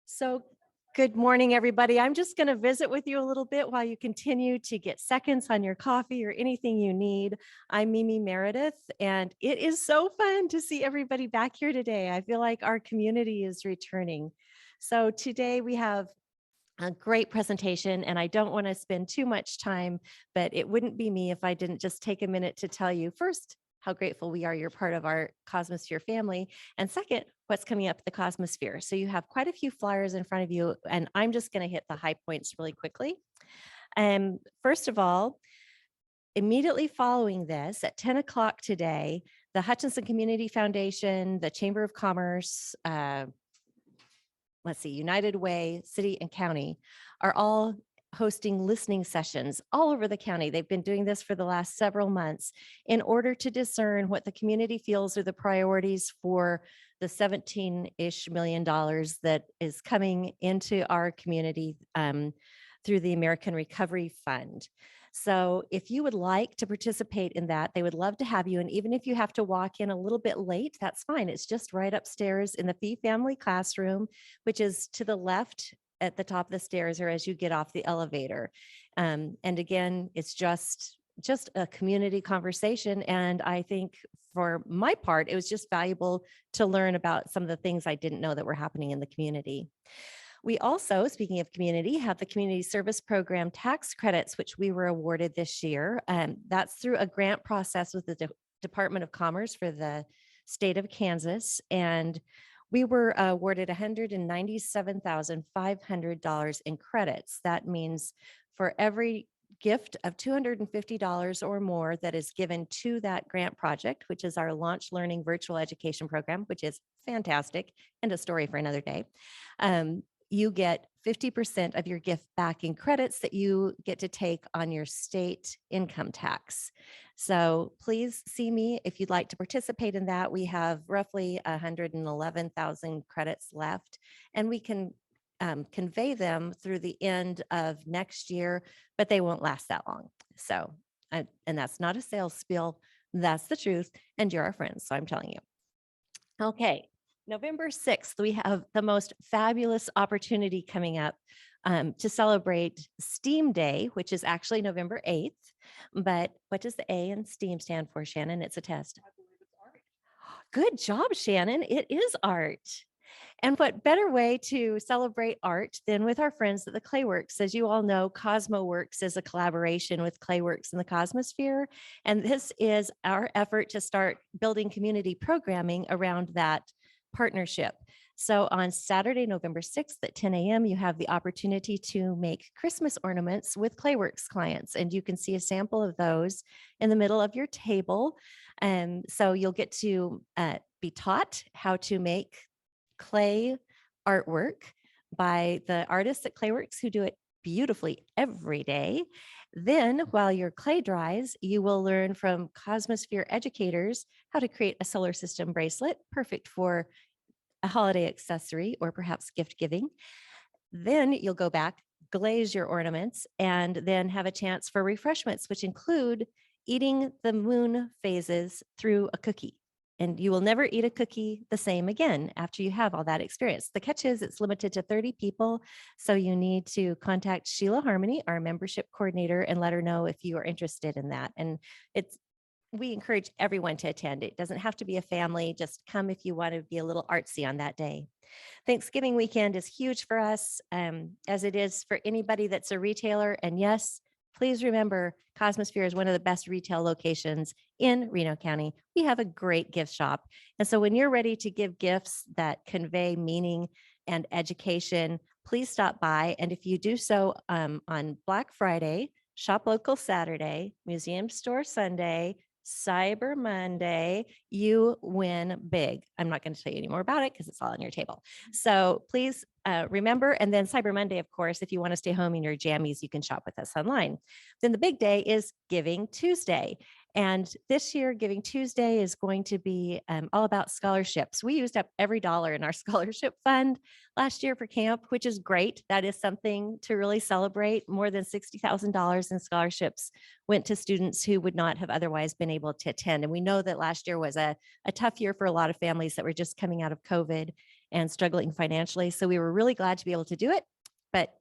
So good morning, everybody. I'm just going to visit with you a little bit while you continue to get seconds on your coffee or anything you need. I'm Mimi Meredith, and it is so fun to see everybody back here today. I feel like our community is returning. So today we have a great presentation, and I don't want to spend too much time, but it wouldn't be me if I didn't just take a minute to tell you first how grateful we are you're part of our Cosmosphere family, and second, what's coming up at the Cosmosphere. So you have quite a few flyers in front of you, and I'm just going to hit the high points really quickly. First of all, immediately following this, at 10 o'clock today, the Hutchinson Community Foundation, the Chamber of Commerce, United Way, City and County are all hosting listening sessions all over the county. They've been doing this for the last several months in order to discern what the community feels are the priorities for the $17-ish million that is coming into our community through the American Recovery Fund. So if you would like to participate in that, they would love to have you. And even if you have to walk in a little bit late, that's fine. It's just right upstairs in the Fee Family Classroom, which is to the left at the top of the stairs or as you get off the elevator. And again, it's just a community conversation. And I think for my part, it was just valuable to learn about some of the things I didn't know that were happening in the community. We also, speaking of community, have the Community Service Program tax credits, which we were awarded this year. That's through a grant process with the Department of Commerce for the state of Kansas. And we were awarded $197,500 in credits. That means for every gift of $250 or more that is given to that grant project, which is our Launch Learning Virtual Education Program, which is fantastic and a story for another day. You get 50% of your gift back in credits that you get to take on your state income tax. So please see me if you'd like to participate in that. We have roughly 111,000 credits left, and we can convey them through the end of next year, but they won't last that long. So, and that's not a sales spiel. That's the truth. And you're our friends. So I'm telling you. Okay. November 6th, we have the most fabulous opportunity coming up to celebrate STEAM Day, which is actually November 8th. But what does the A in STEAM stand for, Shannon? It's a test. I believe it's art. Good job, Shannon. It is art. And what better way to celebrate art than with our friends at the Clayworks? As you all know, Cosmo Works is a collaboration with Clayworks and the Cosmosphere. And this is our effort to start building community programming around that partnership. So on Saturday, November 6th at 10 a.m., you have the opportunity to make Christmas ornaments with Clayworks clients, and you can see a sample of those in the middle of your table. So you'll get to be taught how to make clay artwork by the artists at Clayworks who do it beautifully every day. Then while your clay dries, you will learn from Cosmosphere educators how to create a solar system bracelet, perfect for a holiday accessory or perhaps gift giving. Then you'll go back, glaze your ornaments, and then have a chance for refreshments, which include eating the moon phases through a cookie. And you will never eat a cookie the same again after you have all that experience. The catch is it's limited to 30 people. So you need to contact Sheila Harmony, our membership coordinator, and let her know if you are interested in that. And we encourage everyone to attend. It doesn't have to be a family. Just come if you want to be a little artsy on that day. Thanksgiving weekend is huge for us, as it is for anybody that's a retailer. And yes, please remember, Cosmosphere is one of the best retail locations in Reno County. We have a great gift shop. And so when you're ready to give gifts that convey meaning and education, please stop by. And if you do so on Black Friday, Shop Local Saturday, Museum Store Sunday, Cyber Monday, you win big. I'm not going to tell you any more about it because it's all on your table. So please remember, and then Cyber Monday, of course, if you want to stay home in your jammies, you can shop with us online. Then the big day is Giving Tuesday. And this year, Giving Tuesday is going to be all about scholarships. We used up every dollar in our scholarship fund last year for camp, which is great. That is something to really celebrate. More than $60,000 in scholarships went to students who would not have otherwise been able to attend. And we know that last year was a tough year for a lot of families that were just coming out of COVID. and struggling financially. So we were really glad to be able to do it, but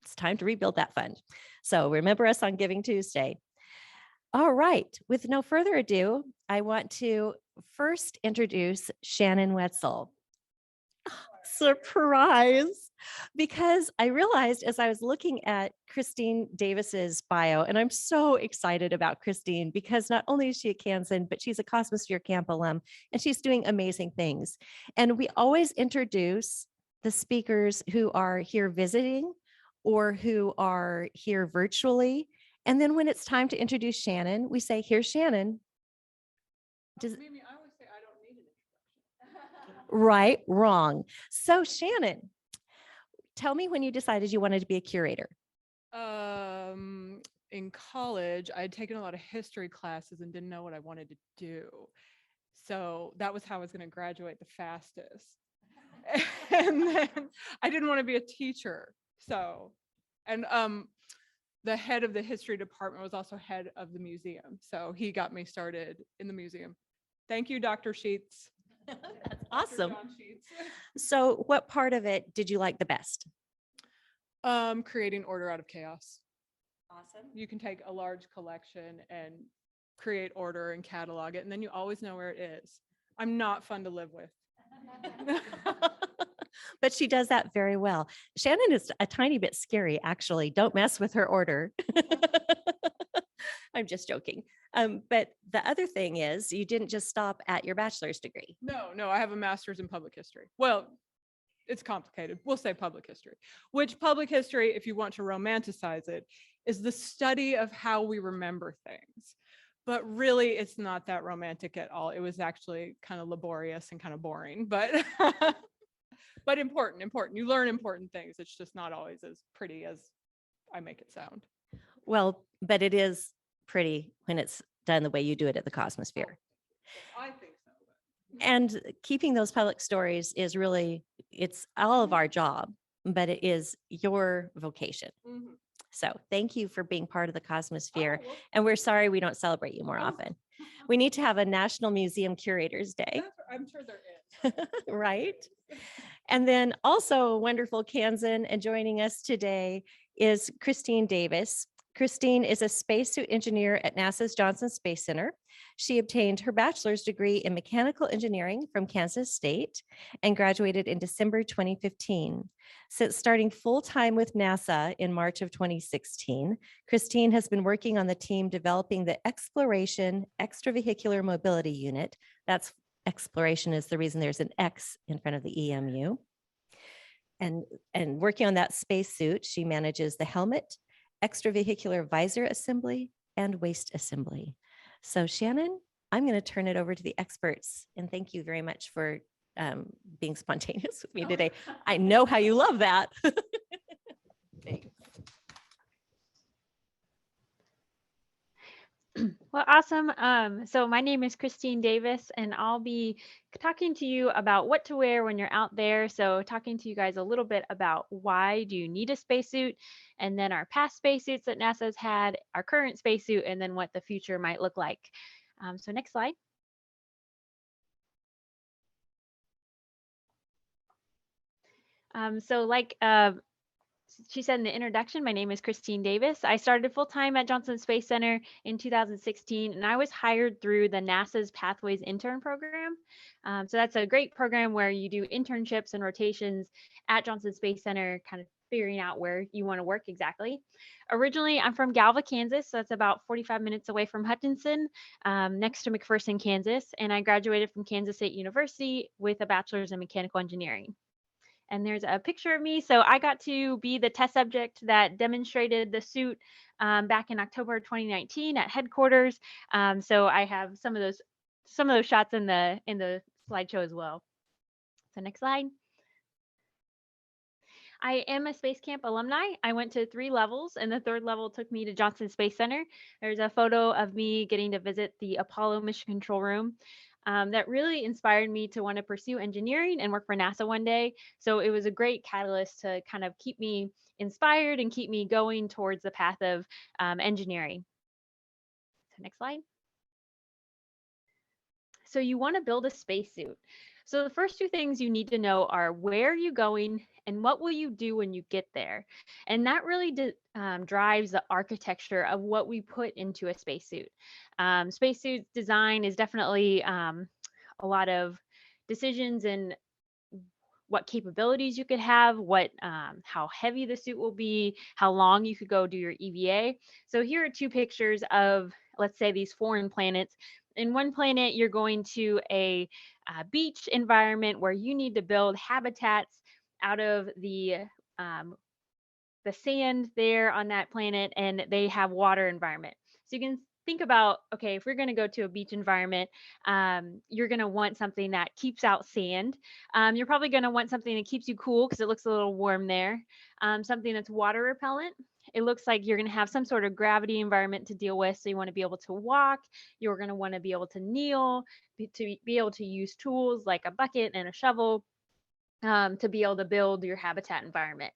it's time to rebuild that fund. So remember us on Giving Tuesday. All right, with no further ado, I want to first introduce Shannon Whetzel. Surprise, because I realized as I was looking at Kristine Davis's bio, and I'm so excited about Kristine because not only is she a Kansan, but she's a Cosmosphere Camp alum, and she's doing amazing things. And we always introduce the speakers who are here visiting or who are here virtually. And then when it's time to introduce Shannon, we say, here's Shannon. Does, Mimi, I always say I don't need an introduction. right, wrong. So Shannon, tell me when you decided you wanted to be a curator. In college, I had taken a lot of history classes and didn't know what I wanted to do. So that was how I was going to graduate the fastest. And then I didn't want to be a teacher. So, and the head of the history department was also head of the museum. So he got me started in the museum. Thank you, Dr. Sheets. That's awesome. John Sheets. So what part of it did you like the best? Creating order out of chaos. Awesome. You can take a large collection and create order and catalog it, and then you always know where it is. I'm not fun to live with. But she does that very well. Shannon is a tiny bit scary, actually. Don't mess with her order. I'm just joking. But the other thing is you didn't just stop at your bachelor's degree. No, I have a master's in public history. Well, it's complicated. We'll say public history, which public history, if you want to romanticize it, is the study of how we remember things. But really, it's not that romantic at all. It was actually kind of laborious and kind of boring, but but important. You learn important things. It's just not always as pretty as I make it sound. Well, but it is pretty when it's done the way you do it at the Cosmosphere. I think so. And keeping those public stories is really, it's all of our job, but it is your vocation. Mm-hmm. So thank you for being part of the Cosmosphere. Oh, well, and we're sorry we don't celebrate you more often. We need to have a National Museum Curators Day. I'm sure there is. Right? And then also a wonderful Kansan, and joining us today is Kristine Davis. Kristine is a spacesuit engineer at NASA's Johnson Space Center. She obtained her bachelor's degree in mechanical engineering from Kansas State and graduated in December 2015. Since starting full-time with NASA in March of 2016, Kristine has been working on the team developing the Exploration Extravehicular Mobility Unit. That's exploration is the reason there's an X in front of the EMU. And working on that spacesuit, she manages the helmet, extravehicular visor assembly, and waist assembly. So Shannon, I'm going to turn it over to the experts. And thank you very much for being spontaneous with me today. I know how you love that. Thanks. Well, awesome. So my name is Kristine Davis, and I'll be talking to you about what to wear when you're out there. So talking to you guys a little bit about why do you need a spacesuit, and then our past spacesuits that NASA's had, our current spacesuit, and then what the future might look like. So next slide. So like she said in the introduction, my name is Kristine Davis. I started full-time at Johnson Space Center in 2016, and I was hired through the NASA's Pathways Intern Program. So that's a great program where you do internships and rotations at Johnson Space Center, kind of figuring out where you want to work exactly. Originally, I'm from Galva, Kansas, so that's about 45 minutes away from Hutchinson, next to McPherson, Kansas, and I graduated from Kansas State University with a bachelor's in mechanical engineering. And there's a picture of me. So I got to be the test subject that demonstrated the suit back in October 2019 at headquarters. So I have some of those shots in the slideshow as well. So next slide. I am a Space Camp alumni. I went to 3 levels, and the 3rd level took me to Johnson Space Center. There's a photo of me getting to visit the Apollo Mission Control Room. That really inspired me to want to pursue engineering and work for NASA one day. So it was a great catalyst to kind of keep me inspired and keep me going towards the path of engineering. So next slide. So you want to build a spacesuit. So the first two things you need to know are where are you going and what will you do when you get there. And that really drives the architecture of what we put into a spacesuit. Spacesuit design is definitely a lot of decisions and what capabilities you could have, what how heavy the suit will be, how long you could go do your EVA. So here are two pictures of, let's say, these foreign planets. In one planet, you're going to a beach environment where you need to build habitats out of the sand there on that planet, and they have water environment. So you can think about, okay, if we're going to go to a beach environment, you're going to want something that keeps out sand. You're probably going to want something that keeps you cool because it looks a little warm there. Something that's water repellent. It looks like you're going to have some sort of gravity environment to deal with. So you want to be able to walk. You're going to want to be able to kneel, to be able to use tools like a bucket and a shovel to be able to build your habitat environment.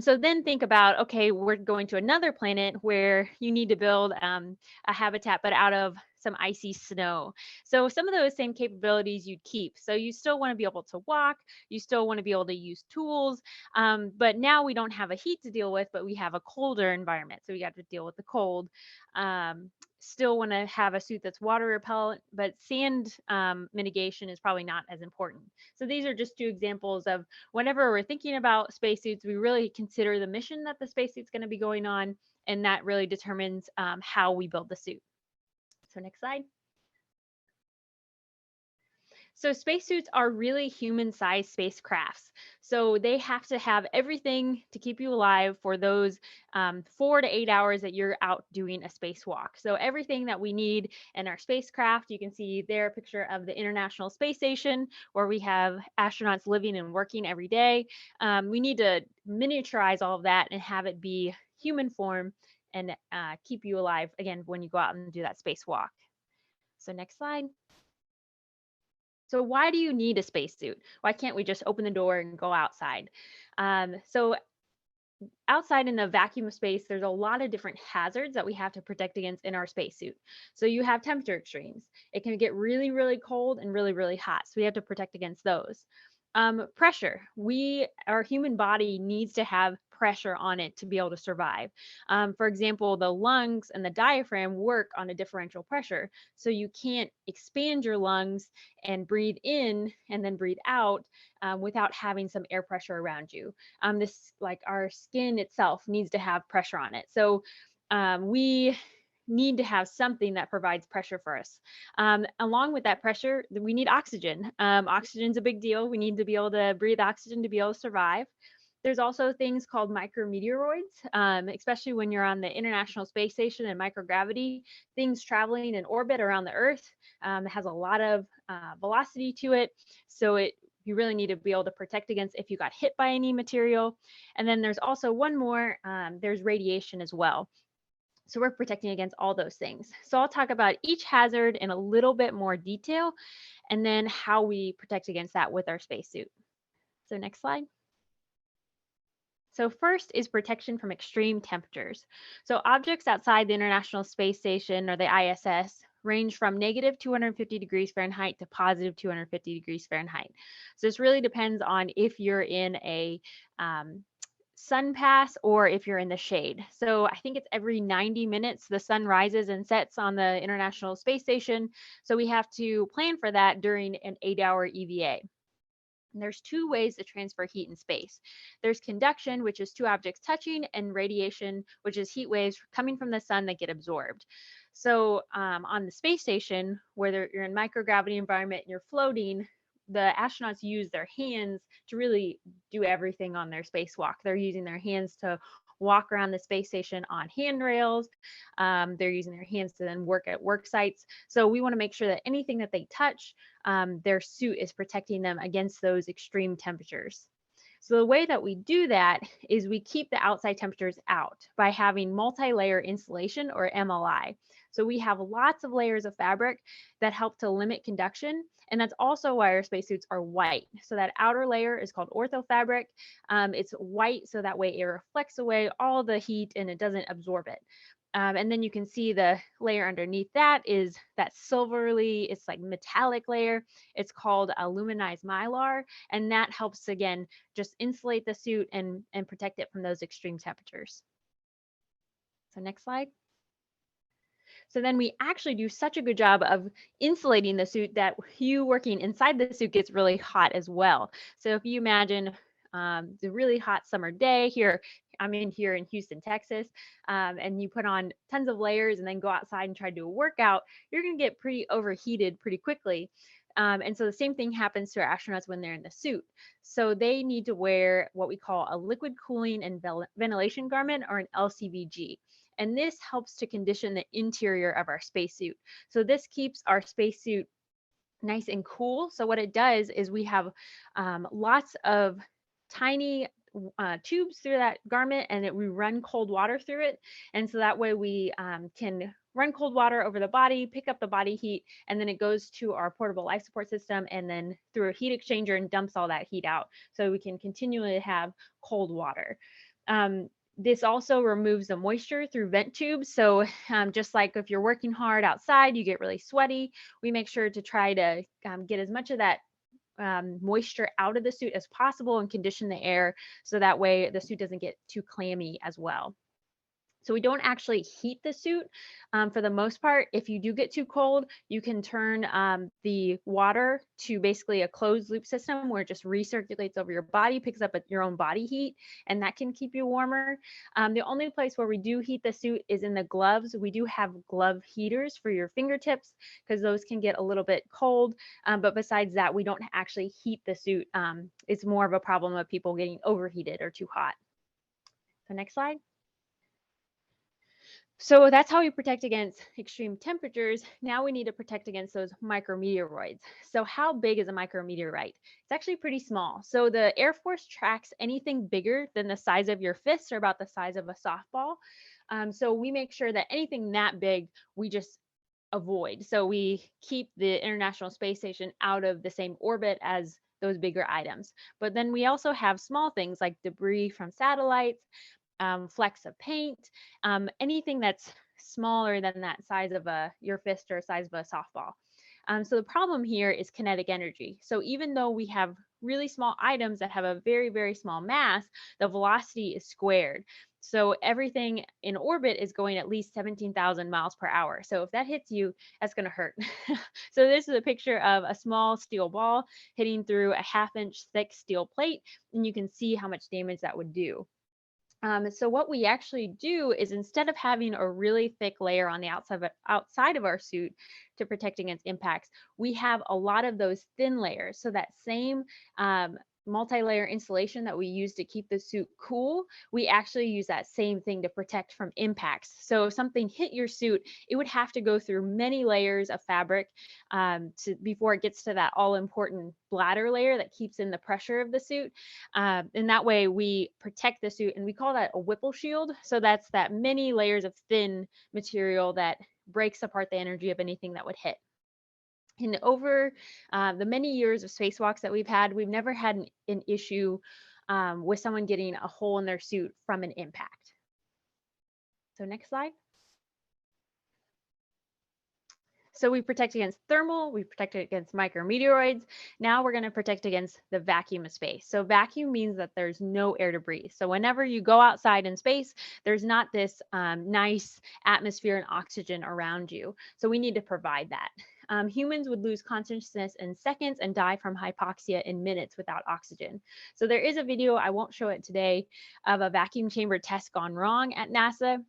So then think about, okay, we're going to another planet where you need to build a habitat, but out of some icy snow. So some of those same capabilities you'd keep. So you still want to be able to walk, you still want to be able to use tools, but now we don't have a heat to deal with, but we have a colder environment. So we got to deal with the cold. Still want to have a suit that's water repellent, but sand mitigation is probably not as important. So these are just two examples of whenever we're thinking about spacesuits, we really consider the mission that the spacesuit's going to be going on, and that really determines how we build the suit. So next slide. So spacesuits are really human-sized spacecrafts. So they have to have everything to keep you alive for those 4 to 8 hours that you're out doing a spacewalk. So everything that we need in our spacecraft, you can see there a picture of the International Space Station where we have astronauts living and working every day. We need to miniaturize all of that and have it be human form and keep you alive, again, when you go out and do that spacewalk. So next slide. So why do you need a spacesuit? Why can't we just open the door and go outside? So outside in the vacuum of space, there's a lot of different hazards that we have to protect against in our spacesuit. So you have temperature extremes. It can get really, really cold and really, really hot. So we have to protect against those. Pressure. Our human body needs to have pressure on it to be able to survive. For example, the lungs and the diaphragm work on a differential pressure. So you can't expand your lungs and breathe in and then breathe out without having some air pressure around you. This, like our skin itself, needs to have pressure on it. So we need to have something that provides pressure for us. Along with that pressure, we need oxygen. Oxygen's a big deal. We need to be able to breathe oxygen to be able to survive. There's also things called micrometeoroids, especially when you're on the International Space Station and microgravity, things traveling in orbit around the Earth. It has a lot of velocity to it. So you really need to be able to protect against if you got hit by any material. And then there's also one more, there's radiation as well. So we're protecting against all those things. So I'll talk about each hazard in a little bit more detail and then how we protect against that with our spacesuit. So next slide. So first is protection from extreme temperatures. So objects outside the International Space Station or the ISS range from negative 250 degrees Fahrenheit to positive 250 degrees Fahrenheit. So this really depends on if you're in a sun pass or if you're in the shade. So I think it's every 90 minutes the sun rises and sets on the International Space Station. So we have to plan for that during an 8-hour EVA. And there's two ways to transfer heat in space. There's conduction, which is two objects touching, and radiation, which is heat waves coming from the sun that get absorbed. So on the space station, where you're in microgravity environment and you're floating, the astronauts use their hands to really do everything on their spacewalk. They're using their hands to walk around the space station on handrails. They're using their hands to then work at work sites. So we want to make sure that anything that they touch, their suit is protecting them against those extreme temperatures. So the way that we do that is we keep the outside temperatures out by having multi-layer insulation or MLI. So we have lots of layers of fabric that help to limit conduction. And that's also why our spacesuits are white. So that outer layer is called orthofabric. It's white so that way it reflects away all the heat and it doesn't absorb it. And then you can see the layer underneath that is that silvery, it's like metallic layer. It's called aluminized mylar, and that helps again just insulate the suit and protect it from those extreme temperatures. So next slide. So then we actually do such a good job of insulating the suit that you working inside the suit gets really hot as well. So if you imagine the really hot summer day here, I'm here in Houston, Texas, and you put on tons of layers and then go outside and try to do a workout, you're going to get pretty overheated pretty quickly. And so the same thing happens to our astronauts when they're in the suit. So they need to wear what we call a liquid cooling and ventilation garment, or an LCVG. And this helps to condition the interior of our spacesuit. So this keeps our spacesuit nice and cool. So what it does is we have lots of tiny tubes through that garment, and we run cold water through it. And so that way we can run cold water over the body, pick up the body heat, and then it goes to our portable life support system and then through a heat exchanger and dumps all that heat out. So we can continually have cold water. This also removes the moisture through vent tubes. So just like if you're working hard outside, you get really sweaty, we make sure to try to get as much of that moisture out of the suit as possible and condition the air so that way the suit doesn't get too clammy as well. So we don't actually heat the suit for the most part. If you do get too cold, you can turn the water to basically a closed loop system where it just recirculates over your body, picks up your own body heat, and that can keep you warmer. The only place where we do heat the suit is in the gloves. We do have glove heaters for your fingertips because those can get a little bit cold. But besides that, we don't actually heat the suit. It's more of a problem of people getting overheated or too hot. So next slide. So that's how we protect against extreme temperatures. Now we need to protect against those micrometeoroids. So how big is a micrometeorite? It's actually pretty small. So the Air Force tracks anything bigger than the size of your fist, or about the size of a softball. So we make sure that anything that big, we just avoid. So we keep the International Space Station out of the same orbit as those bigger items. But then we also have small things like debris from satellites, flecks of paint, anything that's smaller than that size of your fist or size of a softball. So the problem here is kinetic energy. So even though we have really small items that have a very, very small mass, the velocity is squared. So everything in orbit is going at least 17,000 miles per hour. So if that hits you, that's going to hurt. So this is a picture of a small steel ball hitting through a 1/2-inch thick steel plate, and you can see how much damage that would do. So what we actually do is, instead of having a really thick layer on the outside of our suit to protect against impacts, we have a lot of those thin layers. So that same multi-layer insulation that we use to keep the suit cool, we actually use that same thing to protect from impacts. So if something hit your suit, it would have to go through many layers of fabric before it gets to that all-important bladder layer that keeps in the pressure of the suit. And that way we protect the suit, and we call that a Whipple shield. So that's that many layers of thin material that breaks apart the energy of anything that would hit. And over the many years of spacewalks that we've had, we've never had an issue with someone getting a hole in their suit from an impact. So next slide. So we protect against thermal, we protect against micrometeoroids. Now we're going to protect against the vacuum of space. So vacuum means that there's no air to breathe. So whenever you go outside in space, there's not this nice atmosphere and oxygen around you. So we need to provide that. Humans would lose consciousness in seconds and die from hypoxia in minutes without oxygen. So there is a video, I won't show it today, of a vacuum chamber test gone wrong at NASA.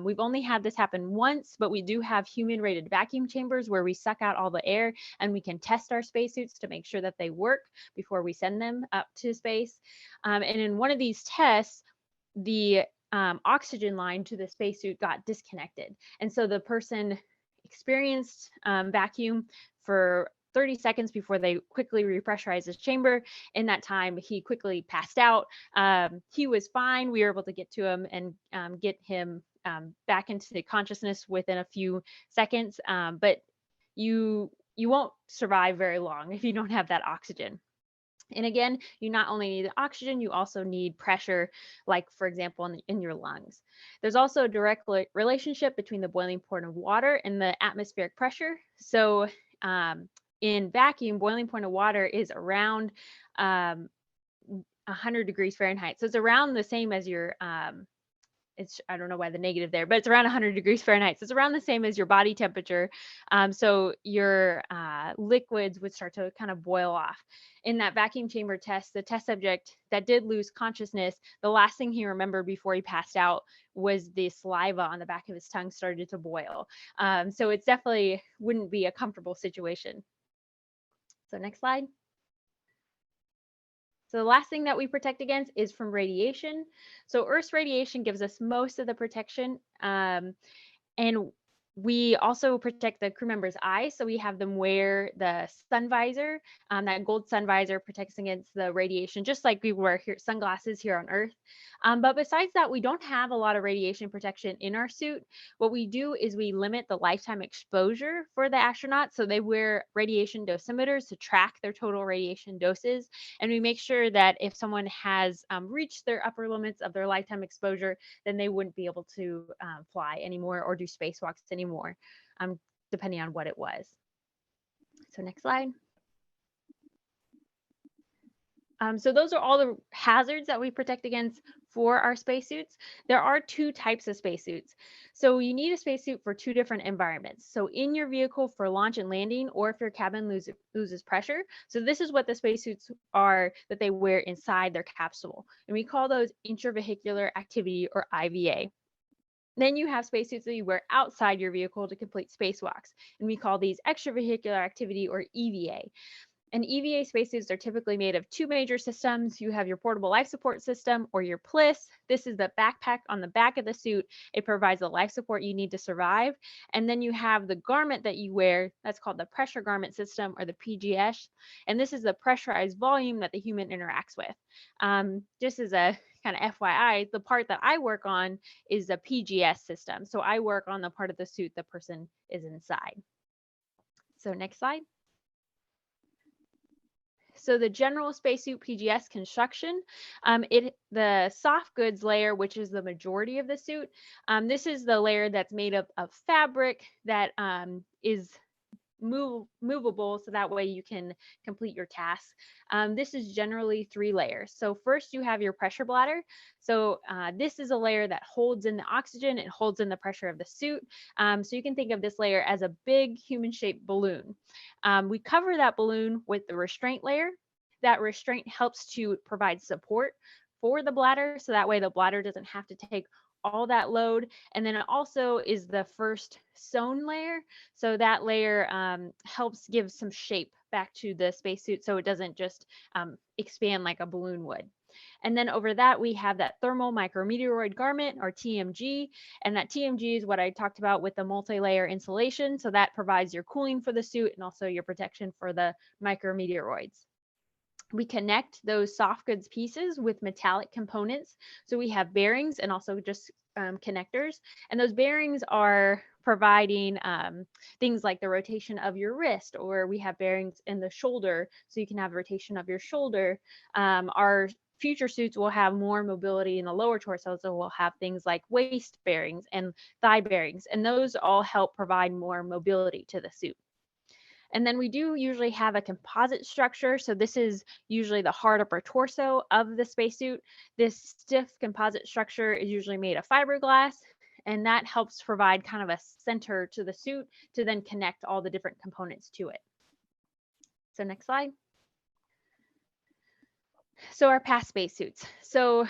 We've only had this happen once, but we do have human-rated vacuum chambers where we suck out all the air, and we can test our spacesuits to make sure that they work before we send them up to space. And in one of these tests, the oxygen line to the spacesuit got disconnected. And so the person experienced vacuum for 30 seconds before they quickly repressurized his chamber. In that time, he quickly passed out. He was fine. We were able to get to him and get him back into consciousness within a few seconds. But you won't survive very long if you don't have that oxygen. And again, you not only need the oxygen, you also need pressure, like for example, in your lungs. There's also a direct relationship between the boiling point of water and the atmospheric pressure. So in vacuum, boiling point of water is around 100 degrees Fahrenheit. So it's around the same as your I don't know why the negative there, but it's around 100 degrees Fahrenheit. So it's around the same as your body temperature. So your liquids would start to kind of boil off. In that vacuum chamber test, the test subject that did lose consciousness, the last thing he remembered before he passed out was the saliva on the back of his tongue started to boil. So it's definitely wouldn't be a comfortable situation. So next slide. So the last thing that we protect against is from radiation. So Earth's radiation gives us most of the protection. And we also protect the crew members' eyes. So we have them wear the sun visor. That gold sun visor protects against the radiation, just like we wear sunglasses here on Earth. But besides that, we don't have a lot of radiation protection in our suit. What we do is we limit the lifetime exposure for the astronauts. So they wear radiation dosimeters to track their total radiation doses. And we make sure that if someone has reached their upper limits of their lifetime exposure, then they wouldn't be able to fly anymore or do spacewalks anymore, depending on what it was. So next slide. So those are all the hazards that we protect against for our spacesuits. There are two types of spacesuits. So you need a spacesuit for two different environments. So in your vehicle for launch and landing, or if your cabin loses pressure. So this is what the spacesuits are that they wear inside their capsule. And we call those intravehicular activity, or IVA. Then you have spacesuits that you wear outside your vehicle to complete spacewalks. And we call these extravehicular activity, or EVA. And EVA spacesuits are typically made of two major systems. You have your portable life support system, or your PLIS. This is the backpack on the back of the suit. It provides the life support you need to survive. And then you have the garment that you wear. That's called the pressure garment system, or the PGS. And this is the pressurized volume that the human interacts with. Just as a kind of FYI, the part that I work on is the PGS system. So I work on the part of the suit the person is inside. So next slide. So the general spacesuit PGS construction, the soft goods layer, which is the majority of the suit, this is the layer that's made up of fabric that is movable, so that way you can complete your tasks. This is generally 3 layers. So first you have your pressure bladder. So this is a layer that holds in the oxygen, it holds in the pressure of the suit. So you can think of this layer as a big human-shaped balloon. We cover that balloon with the restraint layer. That restraint helps to provide support for the bladder, so that way the bladder doesn't have to take all that load. And then it also is the first sewn layer. So that layer helps give some shape back to the spacesuit, so it doesn't just expand like a balloon would. And then over that, we have that thermal micrometeoroid garment, or TMG. And that TMG is what I talked about with the multi-layer insulation. So that provides your cooling for the suit and also your protection for the micrometeoroids. We connect those soft goods pieces with metallic components. So we have bearings and also just connectors. And those bearings are providing things like the rotation of your wrist, or we have bearings in the shoulder, so you can have rotation of your shoulder. Our future suits will have more mobility in the lower torso, so we'll have things like waist bearings and thigh bearings, and those all help provide more mobility to the suit. And then we do usually have a composite structure. So this is usually the hard upper torso of the spacesuit. This stiff composite structure is usually made of fiberglass, and that helps provide kind of a center to the suit to then connect all the different components to it. So next slide. So our past spacesuits. So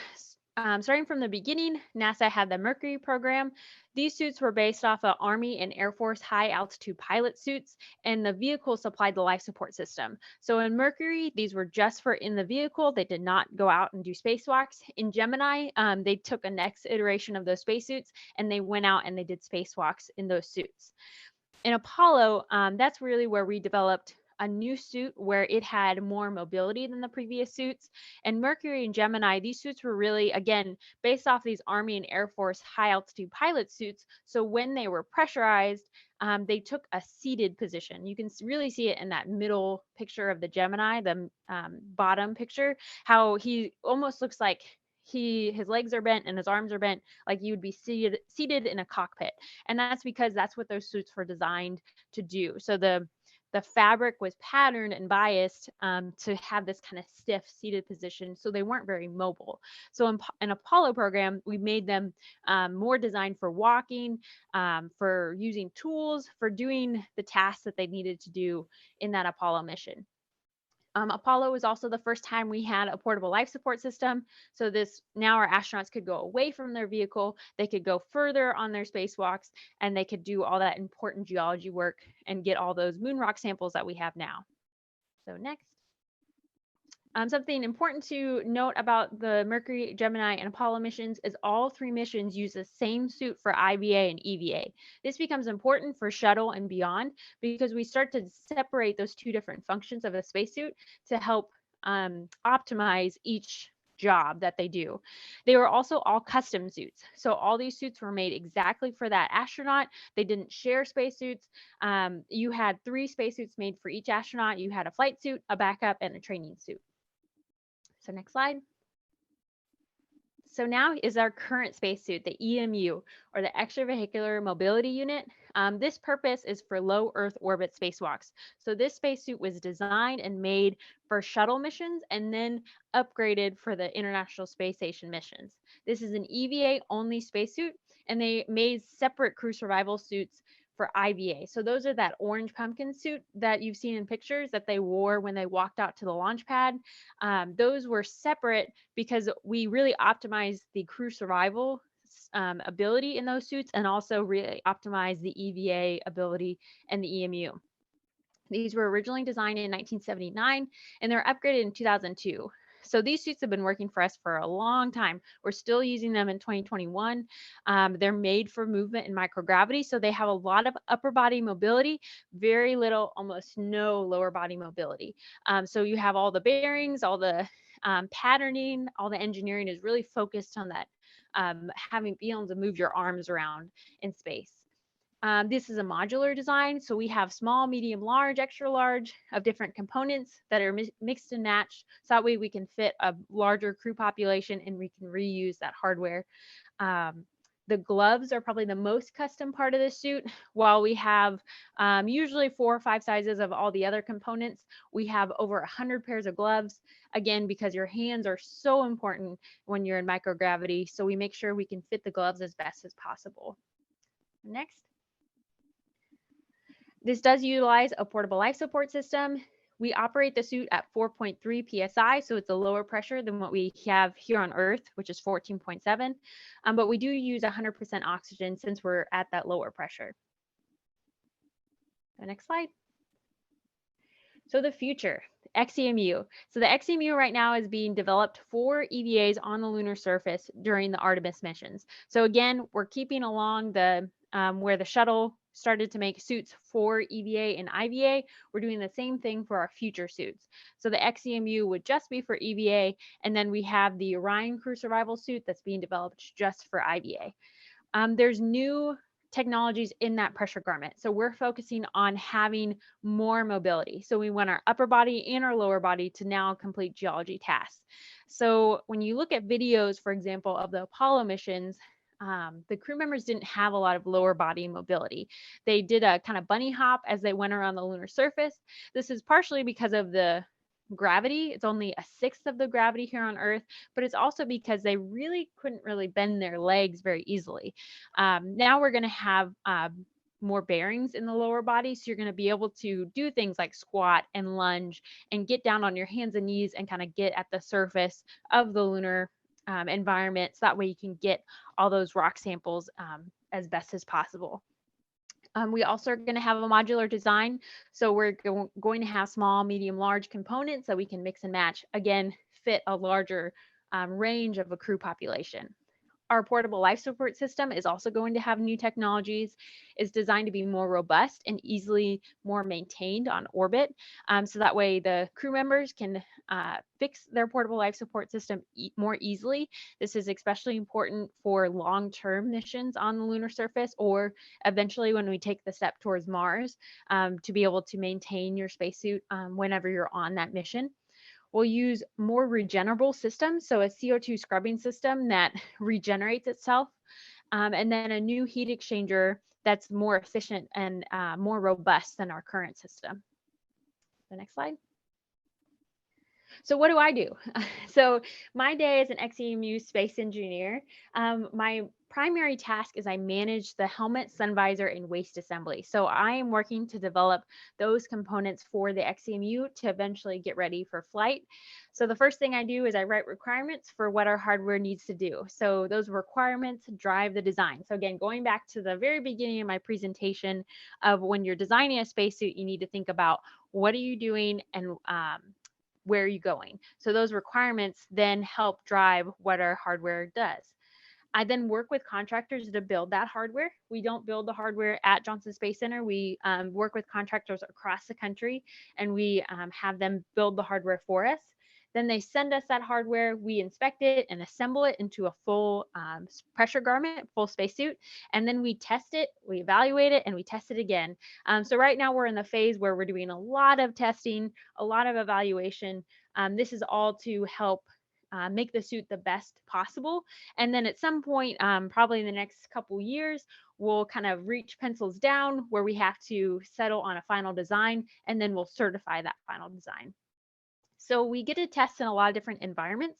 starting from the beginning, NASA had the Mercury program. These suits were based off of Army and Air Force high altitude pilot suits, and the vehicle supplied the life support system. So in Mercury, these were just for in the vehicle. They did not go out and do spacewalks. In Gemini, they took a next iteration of those spacesuits, and they went out and they did spacewalks in those suits. In Apollo, that's really where we developed a new suit where it had more mobility than the previous suits. And Mercury and Gemini, these suits were really, again, based off these Army and Air Force high altitude pilot suits. So when they were pressurized, they took a seated position. You can really see it in that middle picture of the Gemini, the bottom picture, how he almost looks like his legs are bent and his arms are bent, like you would be seated in a cockpit. And that's because that's what those suits were designed to do. So the fabric was patterned and biased to have this kind of stiff seated position, so they weren't very mobile. So in Apollo program, we made them more designed for walking, for using tools, for doing the tasks that they needed to do in that Apollo mission. Apollo was also the first time we had a portable life support system. So now our astronauts could go away from their vehicle, they could go further on their spacewalks, and they could do all that important geology work and get all those moon rock samples that we have now. So next. Something important to note about the Mercury, Gemini, and Apollo missions is all 3 missions use the same suit for IVA and EVA. This becomes important for shuttle and beyond because we start to separate those 2 different functions of a spacesuit to help optimize each job that they do. They were also all custom suits. So all these suits were made exactly for that astronaut. They didn't share spacesuits. You had 3 spacesuits made for each astronaut. You had a flight suit, a backup, and a training suit. So next slide. So now is our current spacesuit, the EMU, or the Extravehicular Mobility Unit. This purpose is for low Earth orbit spacewalks. So this spacesuit was designed and made for shuttle missions and then upgraded for the International Space Station missions. This is an EVA-only spacesuit, and they made separate crew survival suits for IVA. So those are that orange pumpkin suit that you've seen in pictures that they wore when they walked out to the launch pad. Those were separate because we really optimized the crew survival ability in those suits and also really optimized the EVA ability and the EMU. These were originally designed in 1979 and they're upgraded in 2002. So these suits have been working for us for a long time. We're still using them in 2021. They're made for movement in microgravity. So they have a lot of upper body mobility, very little, almost no lower body mobility. So you have all the bearings, all the patterning, all the engineering is really focused on that, being able to move your arms around in space. This is a modular design, so we have small, medium, large, extra large of different components that are mixed and matched. So that way we can fit a larger crew population and we can reuse that hardware. The gloves are probably the most custom part of the suit. While we have usually 4 or 5 sizes of all the other components, we have over 100 pairs of gloves. Again, because your hands are so important when you're in microgravity. So we make sure we can fit the gloves as best as possible. Next. This does utilize a portable life support system. We operate the suit at 4.3 psi, so it's a lower pressure than what we have here on Earth, which is 14.7. But we do use 100% oxygen since we're at that lower pressure. The next slide. So the future, xEMU. So the xEMU right now is being developed for EVAs on the lunar surface during the Artemis missions. So again, we're keeping along the where the shuttle started to make suits for EVA and IVA. We're doing the same thing for our future suits. So the xEMU would just be for EVA, and then we have the Orion crew survival suit that's being developed just for IVA. There's new technologies in that pressure garment. So we're focusing on having more mobility. So we want our upper body and our lower body to now complete geology tasks. So when you look at videos, for example, of the Apollo missions, the crew members didn't have a lot of lower body mobility. They did a kind of bunny hop as they went around the lunar surface. This is partially because of the gravity. It's only a sixth of the gravity here on Earth, but it's also because they really couldn't really bend their legs very easily. Now we're going to have more bearings in the lower body, so you're going to be able to do things like squat and lunge and get down on your hands and knees and kind of get at the surface of the lunar environment, so that way you can get all those rock samples as best as possible. We also are going to have a modular design, so we're going to have small, medium, large components that we can mix and match, again, fit a larger range of a crew population. Our portable life support system is also going to have new technologies. It's designed to be more robust and easily more maintained on orbit. So that way the crew members can fix their portable life support system more easily. This is especially important for long-term missions on the lunar surface, or eventually when we take the step towards Mars, to be able to maintain your spacesuit whenever you're on that mission. We'll use more regenerable systems, so a CO2 scrubbing system that regenerates itself, and then a new heat exchanger that's more efficient and more robust than our current system. The next slide. So what do I do? So my day as an xEMU space engineer, my primary task is I manage the helmet, sun visor, and waist assembly. So I am working to develop those components for the xEMU to eventually get ready for flight. So the first thing I do is I write requirements for what our hardware needs to do. So those requirements drive the design. So again, going back to the very beginning of my presentation of when you're designing a spacesuit, you need to think about what are you doing and where are you going? So those requirements then help drive what our hardware does. I then work with contractors to build that hardware. We don't build the hardware at Johnson Space Center. We work with contractors across the country, and we have them build the hardware for us. Then they send us that hardware, we inspect it and assemble it into a full pressure garment, full spacesuit, and then we test it, we evaluate it, and we test it again. So right now we're in the phase where we're doing a lot of testing, a lot of evaluation. This is all to help make the suit the best possible. And then at some point, probably in the next couple years, we'll kind of reach pencils down where we have to settle on a final design, and then we'll certify that final design. So we get to test in a lot of different environments.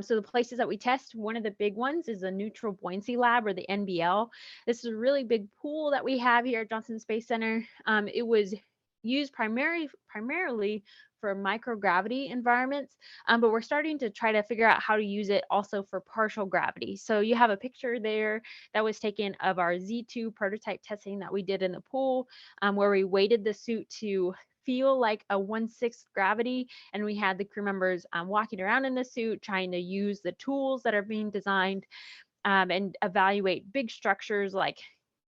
So the places that we test, one of the big ones is the Neutral Buoyancy Lab, or the NBL. This is a really big pool that we have here at Johnson Space Center. It was used primarily for microgravity environments, but we're starting to try to figure out how to use it also for partial gravity. So you have a picture there that was taken of our Z2 prototype testing that we did in the pool, where we weighted the suit to feel like a 1/6 gravity, and we had the crew members walking around in the suit trying to use the tools that are being designed and evaluate big structures like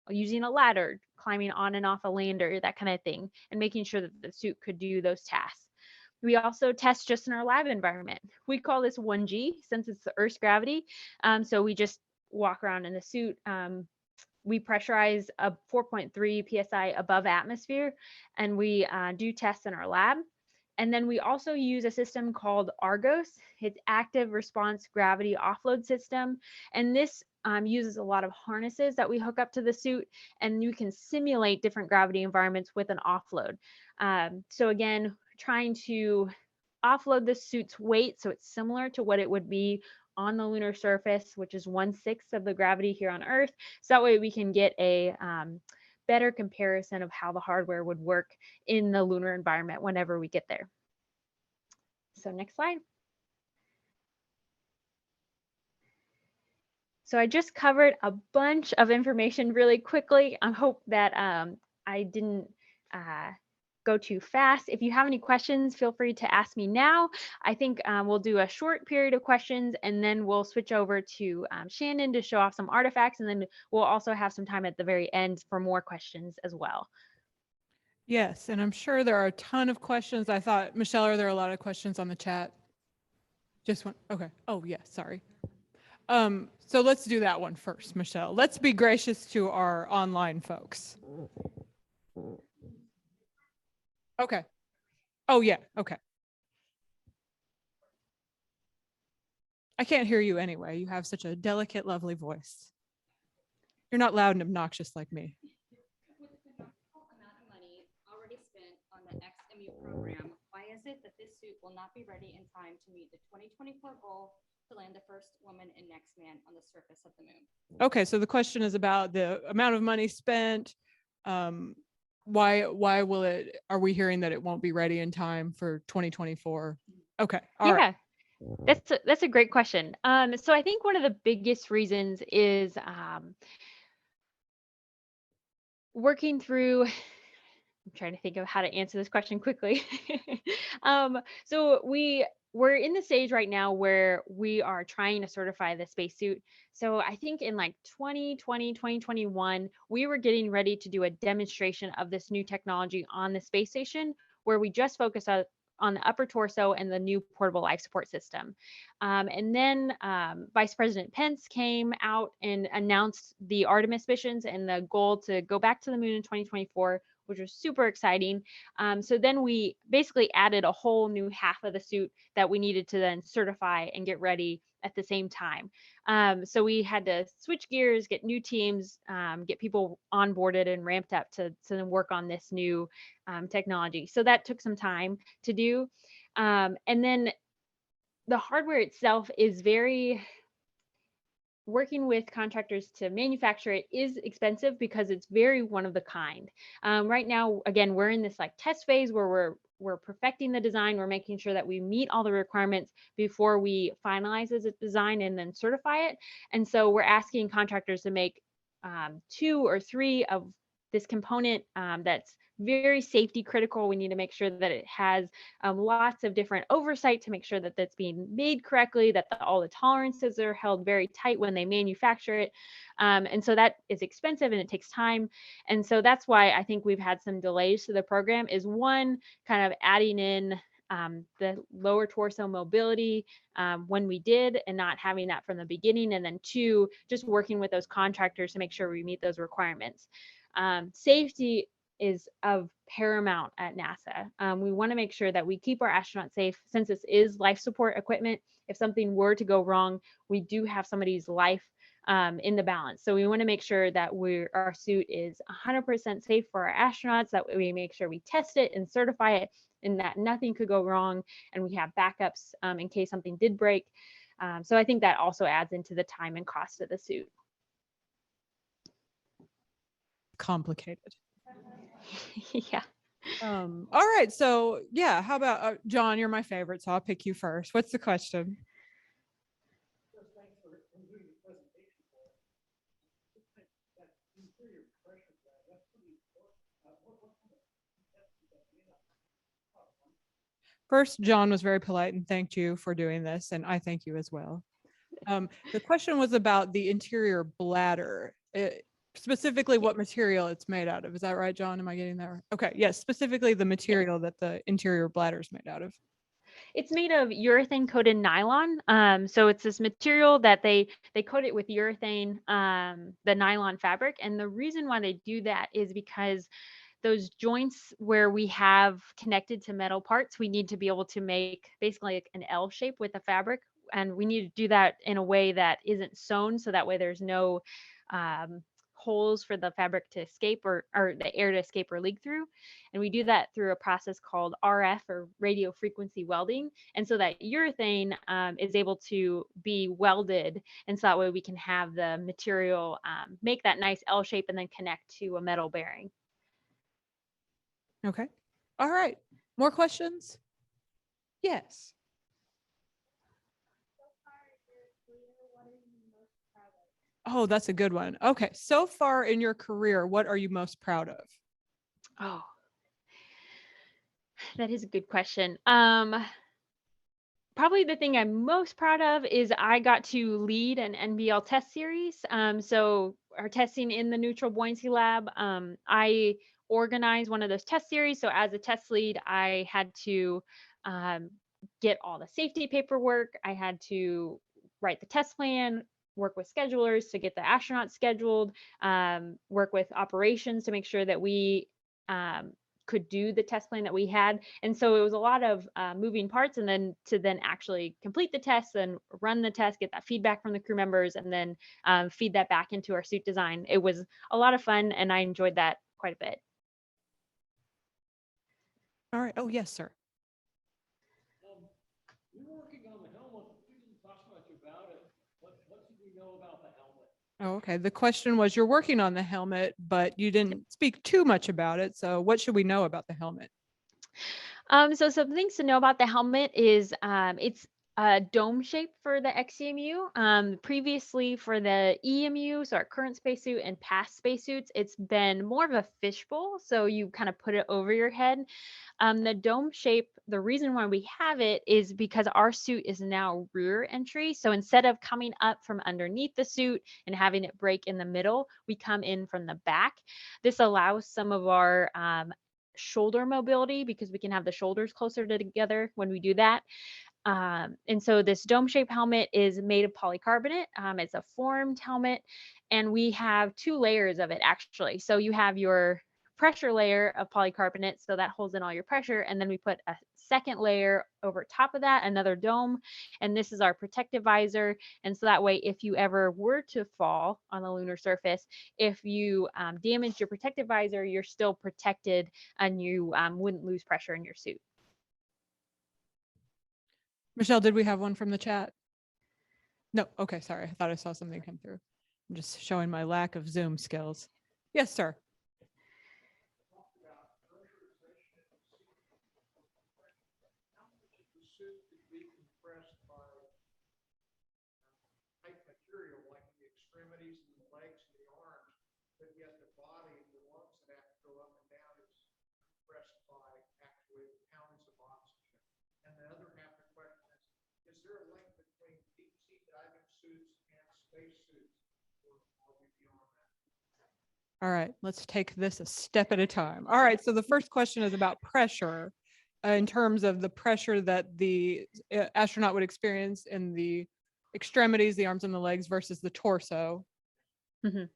using a ladder, climbing on and off a lander, that kind of thing, and making sure that the suit could do those tasks. We also test just in our lab environment. We call this 1G since it's the Earth's gravity. So we just walk around in the suit. We pressurize a 4.3 psi above atmosphere, and we do tests in our lab. And then we also use a system called Argos. It's active response gravity offload system. And this uses a lot of harnesses that we hook up to the suit, and you can simulate different gravity environments with an offload. So again, trying to offload the suit's weight so it's similar to what it would be on the lunar surface, which is 1/6 of the gravity here on Earth. So that way we can get a better comparison of how the hardware would work in the lunar environment whenever we get there. So next slide. So I just covered a bunch of information really quickly. I hope that I didn't go too fast. If you have any questions, feel free to ask me now. I think we'll do a short period of questions, and then we'll switch over to Shannon to show off some artifacts, and then we'll also have some time at the very end for more questions as well. Yes, and I'm sure there are a ton of questions. I thought, Michelle, are there a lot of questions on the chat? Just one. Okay. Oh, yeah, sorry. So let's do that one first, Michelle. Let's be gracious to our online folks. Okay. Oh, yeah. Okay. I can't hear you anyway. You have such a delicate, lovely voice. You're not loud and obnoxious like me. With the phenomenal amount of money already spent on the xEMU program, why is it that this suit will not be ready in time to meet the 2024 goal to land the first woman and next man on the surface of the moon? Okay, so the question is about the amount of money spent. Why will it, are we hearing that it won't be ready in time for 2024? Okay, all right. That's a great question. So I think one of the biggest reasons is working through, I'm trying to think of how to answer this question quickly. So we we're in the stage right now where we are trying to certify the spacesuit. So I think in like 2020, 2021, we were getting ready to do a demonstration of this new technology on the space station where we just focus on the upper torso and the new portable life support system. And then Vice President Pence came out and announced the Artemis missions and the goal to go back to the moon in 2024, which was super exciting. So then we basically added a whole new half of the suit that we needed to then certify and get ready at the same time. So we had to switch gears, get new teams, get people onboarded and ramped up to then work on this new technology. So that took some time to do. And then the hardware itself is very, working with contractors to manufacture it is expensive because it's very one of the kind. Right now, again, we're in this like test phase where we're perfecting the design. We're making sure that we meet all the requirements before we finalize as a design and then certify it. And so we're asking contractors to make 2 or 3 of this component that's very safety critical. We need to make sure that it has lots of different oversight to make sure that that's being made correctly, that all the tolerances are held very tight when they manufacture it. And so that is expensive and it takes time. And so that's why I think we've had some delays to the program, is one, kind of adding in the lower torso mobility when we did and not having that from the beginning. And then 2, just working with those contractors to make sure we meet those requirements. Safety is of paramount at NASA. We want to make sure that we keep our astronauts safe, since this is life support equipment. If something were to go wrong, we do have somebody's life in the balance. So we want to make sure that our suit is 100% safe for our astronauts, that we make sure we test it and certify it, and that nothing could go wrong, and we have backups in case something did break. So I think that also adds into the time and cost of the suit. Complicated. Yeah. All right. So yeah, how about John? You're my favorite, so I'll pick you first. What's the question? First, John was very polite and thanked you for doing this, and I thank you as well. The question was about the interior bladder. Specifically what material it's made out of. Is that right, John? Am I getting that right? Okay, yes, specifically the material that the interior bladder is made out of. It's made of urethane coated nylon. So it's this material that they coat it with urethane, the nylon fabric. And the reason why they do that is because those joints where we have connected to metal parts, we need to be able to make basically like an L shape with the fabric. And we need to do that in a way that isn't sewn, so that way there's no holes for the fabric to escape or the air to escape or leak through. And we do that through a process called RF, or radio frequency welding. And so that urethane is able to be welded. And so that way we can have the material make that nice L shape and then connect to a metal bearing. Okay. All right. More questions? Yes. Oh, that's a good one. Okay. So far in your career, what are you most proud of? Oh, that is a good question. Probably the thing I'm most proud of is I got to lead an NBL test series. So our testing in the neutral buoyancy lab, I organized one of those test series. So as a test lead, I had to get all the safety paperwork. I had to write the test plan, work with schedulers to get the astronauts scheduled, work with operations to make sure that we could do the test plan that we had. And so it was a lot of moving parts, and then to actually complete the test, then run the test, get that feedback from the crew members, and then feed that back into our suit design. It was a lot of fun, and I enjoyed that quite a bit. All right. Oh, yes, sir. We were working on the helmet. We didn't talk much about it. What did we know about the helmet? Oh, okay. The question was, you're working on the helmet, but you didn't speak too much about it. So what should we know about the helmet? So some things to know about the helmet is it's dome shape for the xEMU. Previously for the EMU, so our current spacesuit and past spacesuits, it's been more of a fishbowl. So you kind of put it over your head. The dome shape, the reason why we have it is because our suit is now rear entry. So instead of coming up from underneath the suit and having it break in the middle, we come in from the back. This allows some of our shoulder mobility because we can have the shoulders closer together when we do that. And so this dome shaped helmet is made of polycarbonate. It's a formed helmet, and we have two layers of it actually. So you have your pressure layer of polycarbonate, so that holds in all your pressure, and then we put a second layer over top of that, another dome, and this is our protective visor. And so that way, if you ever were to fall on the lunar surface, if you damage your protective visor, you're still protected and you wouldn't lose pressure in your suit. Michelle, did we have one from the chat? No. Okay. Sorry. I thought I saw something come through. I'm just showing my lack of Zoom skills. Yes, sir. The suit could be compressed by tight material like the extremities and the legs and the arms, but yet the body, the lungs that have to go up and down is compressed by actually pounds of oxygen. And the other half of the question is there a link between deep sea diving suits and space suits? Or are we beyond that? All right, let's take this a step at a time. All right, so the first question is about pressure in terms of the pressure that the astronaut would experience in the extremities, the arms and the legs versus the torso. Mhm.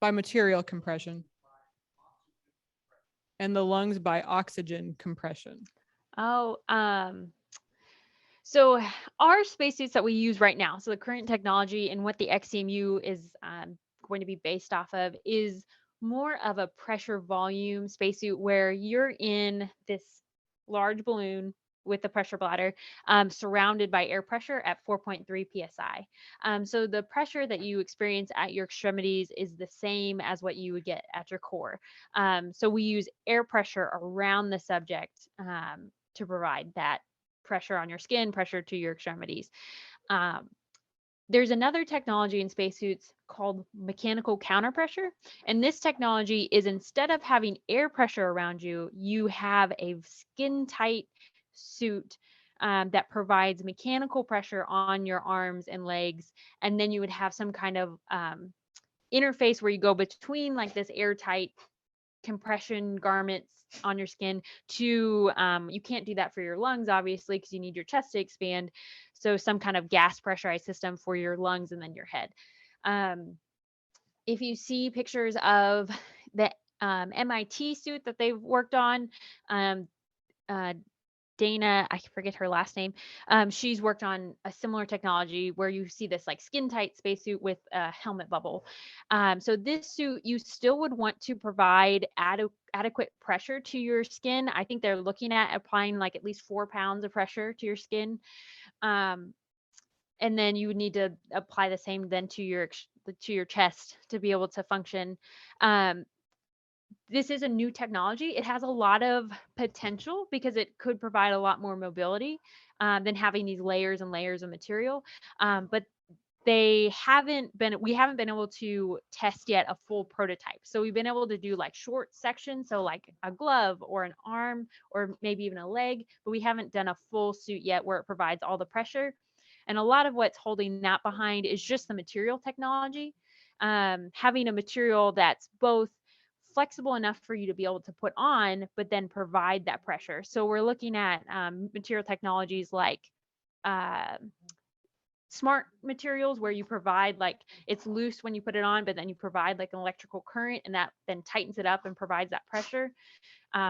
By material compression. And the lungs by oxygen compression. Oh, so our spacesuits that we use right now, so the current technology and what the xEMU is going to be based off of is more of a pressure volume spacesuit where you're in this large balloon with the pressure bladder surrounded by air pressure at 4.3 psi. So the pressure that you experience at your extremities is the same as what you would get at your core. So we use air pressure around the subject to provide that pressure on your skin, pressure to your extremities. There's another technology in spacesuits called mechanical counterpressure. And this technology is instead of having air pressure around you, you have a skin tight suit that provides mechanical pressure on your arms and legs. And then you would have some kind of interface where you go between like this airtight compression garments on your skin to you can't do that for your lungs obviously because you need your chest to expand, so some kind of gas pressurized system for your lungs and then your head. If you see pictures of the MIT suit that they've worked on, Dana, I forget her last name. She's worked on a similar technology where you see this like skin tight spacesuit with a helmet bubble. So this suit, you still would want to provide adequate pressure to your skin. I think they're looking at applying like at least 4 pounds of pressure to your skin. And then you would need to apply the same then to your chest to be able to function. This is a new technology. It has a lot of potential because it could provide a lot more mobility than having these layers and layers of material. But we haven't been able to test yet a full prototype. So we've been able to do like short sections, so like a glove or an arm or maybe even a leg, but we haven't done a full suit yet where it provides all the pressure. And a lot of what's holding that behind is just the material technology. Having a material that's both flexible enough for you to be able to put on, but then provide that pressure. So we're looking at material technologies like smart materials where you provide like it's loose when you put it on, but then you provide like an electrical current and that then tightens it up and provides that pressure.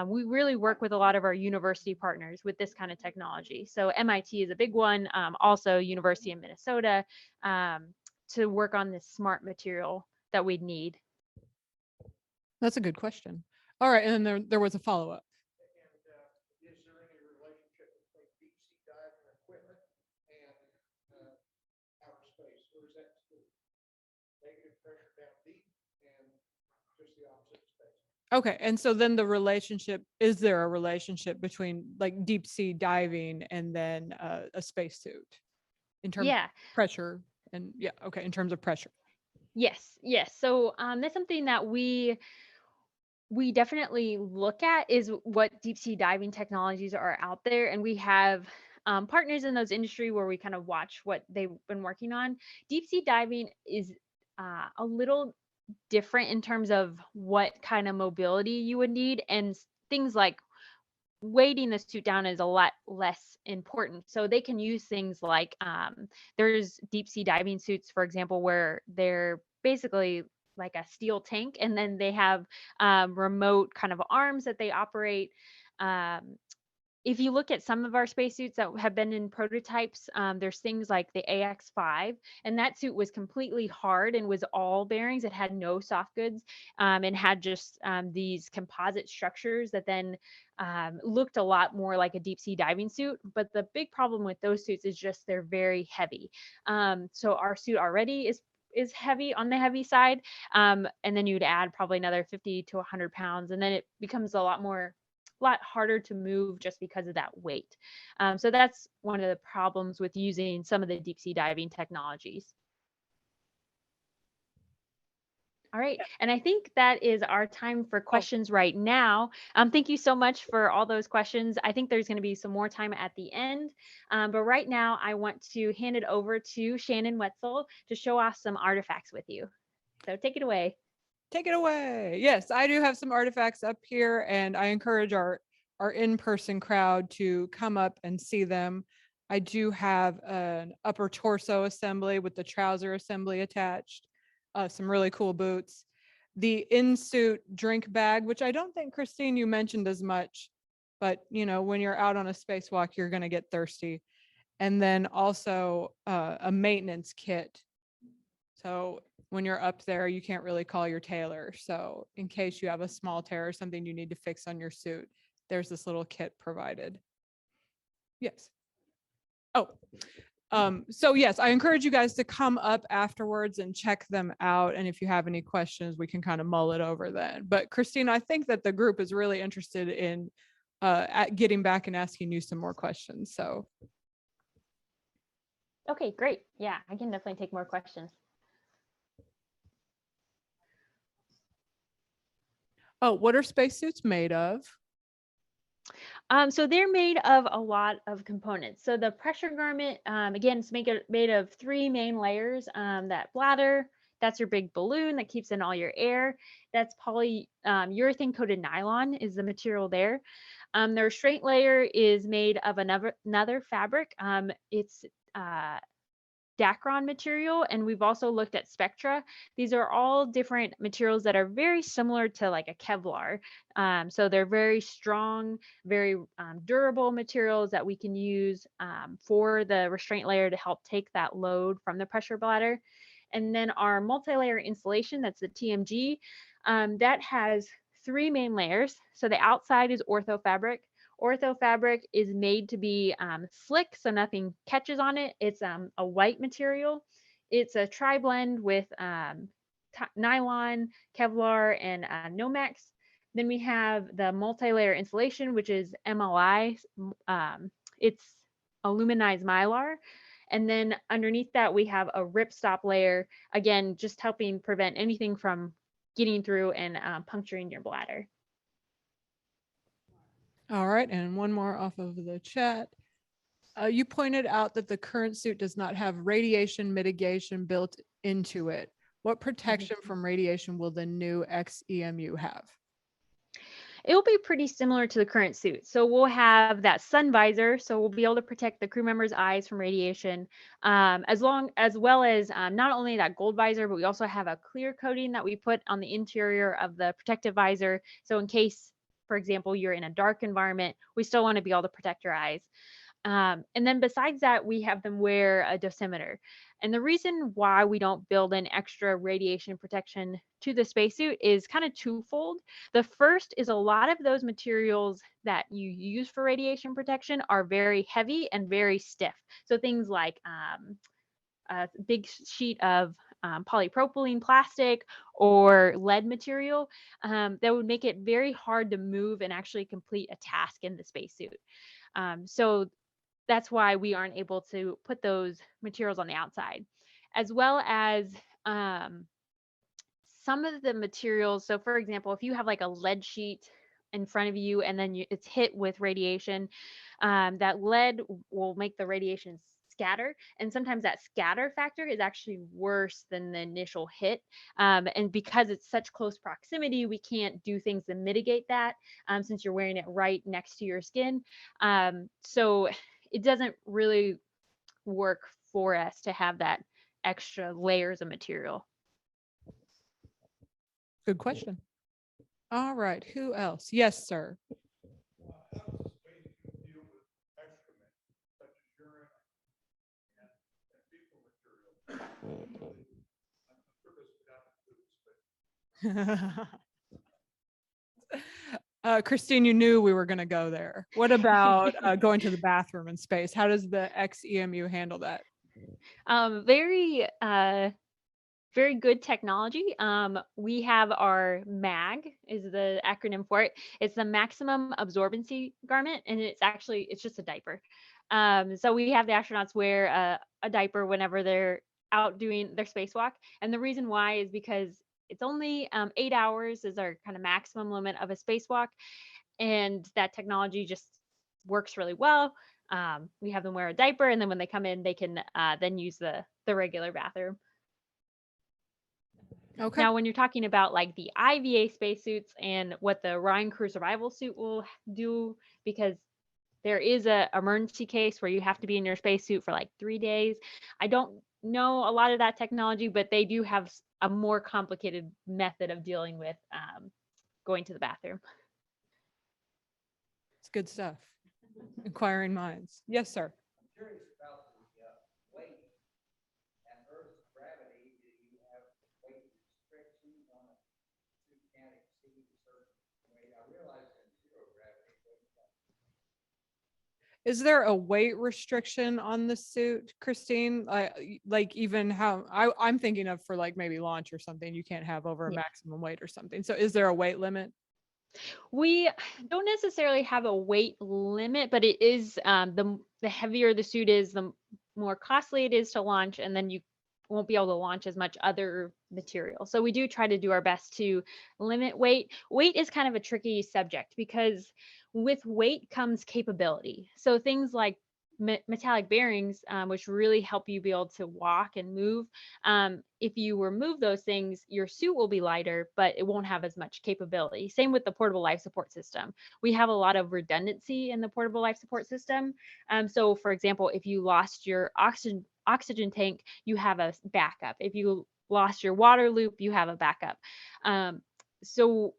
We really work with a lot of our university partners with this kind of technology. So MIT is a big one, also University of Minnesota, to work on this smart material that we'd need. That's a good question. All right, and then there was a follow-up. And is there any relationship between deep sea diving equipment and outer space, or is that negative pressure down deep and just the opposite of space? Okay, and so then is there a relationship between like deep sea diving and then a spacesuit in terms of Yeah. pressure? And yeah, okay, in terms of pressure. Yes. Yes. So that's something that we definitely look at is what deep sea diving technologies are out there, and we have partners in those industry where we kind of watch what they've been working on. Deep sea diving is a little different in terms of what kind of mobility you would need, and things like weighting the suit down is a lot less important. So they can use things like there's deep sea diving suits, for example, where they're basically like a steel tank, and then they have remote kind of arms that they operate. Um, if you look at some of our spacesuits that have been in prototypes, there's things like the AX5, and that suit was completely hard and was all bearings. It had no soft goods, and had just these composite structures that then looked a lot more like a deep sea diving suit. But the big problem with those suits is just they're very heavy. So our suit already is heavy on the heavy side, and then you'd add probably another 50 to 100 pounds, and then it becomes a lot harder to move just because of that weight. So that's one of the problems with using some of the deep sea diving technologies. All right. And I think that is our time for questions right now. Thank you so much for all those questions. I think there's going to be some more time at the end. But right now, I want to hand it over to Shannon Whetzel to show off some artifacts with you. So take it away. Take it away. Yes, I do have some artifacts up here, and I encourage our in-person crowd to come up and see them. I do have an upper torso assembly with the trouser assembly attached, some really cool boots, the in-suit drink bag, which I don't think, Kristine, you mentioned as much, but when you're out on a spacewalk, you're going to get thirsty. And then also a maintenance kit. So when you're up there, you can't really call your tailor. So in case you have a small tear or something you need to fix on your suit, there's this little kit provided. Yes. Oh, so yes, I encourage you guys to come up afterwards and check them out. And if you have any questions, we can kind of mull it over then. But Kristine, I think that the group is really interested in at getting back and asking you some more questions. So. Okay, great. Yeah, I can definitely take more questions. Oh, what are spacesuits made of? So they're made of a lot of components. So the pressure garment, again, it's made of three main layers. That bladder, that's your big balloon that keeps in all your air. That's urethane coated nylon is the material there. The restraint layer is made of another fabric. It's Dacron material, and we've also looked at Spectra. These are all different materials that are very similar to like a Kevlar. So they're very strong, very durable materials that we can use for the restraint layer to help take that load from the pressure bladder. And then our multi-layer insulation, that's the TMG, that has three main layers. So the outside is ortho fabric. Ortho fabric is made to be slick, so nothing catches on it. It's a white material. It's a tri-blend with nylon, Kevlar, and Nomex. Then we have the multi-layer insulation, which is MLI. It's aluminized mylar. And then underneath that, we have a ripstop layer, again, just helping prevent anything from getting through and puncturing your bladder. All right, and one more off of the chat. You pointed out that the current suit does not have radiation mitigation built into it. What protection from radiation will the new xEMU have? It will be pretty similar to the current suit. So we'll have that sun visor, so we'll be able to protect the crew members' eyes from radiation, as well as not only that gold visor, but we also have a clear coating that we put on the interior of the protective visor. So in case, for example, you're in a dark environment, we still want to be able to protect your eyes. And then besides that, we have them wear a dosimeter. And the reason why we don't build in extra radiation protection to the spacesuit is kind of twofold. The first is a lot of those materials that you use for radiation protection are very heavy and very stiff. So things like a big sheet of polypropylene plastic or lead material, that would make it very hard to move and actually complete a task in the spacesuit. So that's why we aren't able to put those materials on the outside, as well as some of the materials. So, for example, if you have like a lead sheet in front of you and then it's hit with radiation, that lead will make the radiation scatter. And sometimes that scatter factor is actually worse than the initial hit. And because it's such close proximity, we can't do things to mitigate that, since you're wearing it right next to your skin. So it doesn't really work for us to have that extra layers of material. Good question. All right, who else? Yes, sir. How does the spacesuit deal with excrement such as urine and fecal material? Usually, I'm sure this would happen to this, but Kristine, you knew we were going to go there. What about going to the bathroom in space? How does the xEMU handle that? Very good technology. We have our MAG is the acronym for it. It's the maximum absorbency garment, and it's just a diaper. So we have the astronauts wear a diaper whenever they're out doing their spacewalk. And the reason why is because it's only 8 hours is our kind of maximum limit of a spacewalk, and that technology just works really well. We have them wear a diaper, and then when they come in, they can then use the regular bathroom. Okay. Now, when you're talking about like the IVA spacesuits and what the Ryan Crew survival suit will do, because there is a emergency case where you have to be in your spacesuit for like 3 days. I don't know a lot of that technology, but they do have a more complicated method of dealing with going to the bathroom. It's good stuff. Inquiring minds. Yes, sir. I'm curious about the weight and Earth's gravity. Do you have weight restrictions on a suit can't exceed a certain weight? I realize in zero gravity, but Is there a weight restriction on the suit, Kristine? Like even how I'm thinking of for like maybe launch or something, you can't have over a Yeah. maximum weight or something. So is there a weight limit? We don't necessarily have a weight limit, but it is the heavier the suit is, the more costly it is to launch, and then you won't be able to launch as much other material. So we do try to do our best to limit weight. Weight is kind of a tricky subject because with weight comes capability. So things like metallic bearings, which really help you be able to walk and move. If you remove those things, your suit will be lighter, but it won't have as much capability. Same with the portable life support system. We have a lot of redundancy in the portable life support system. So for example, if you lost your oxygen tank, you have a backup. If you lost your water loop, you have a backup. So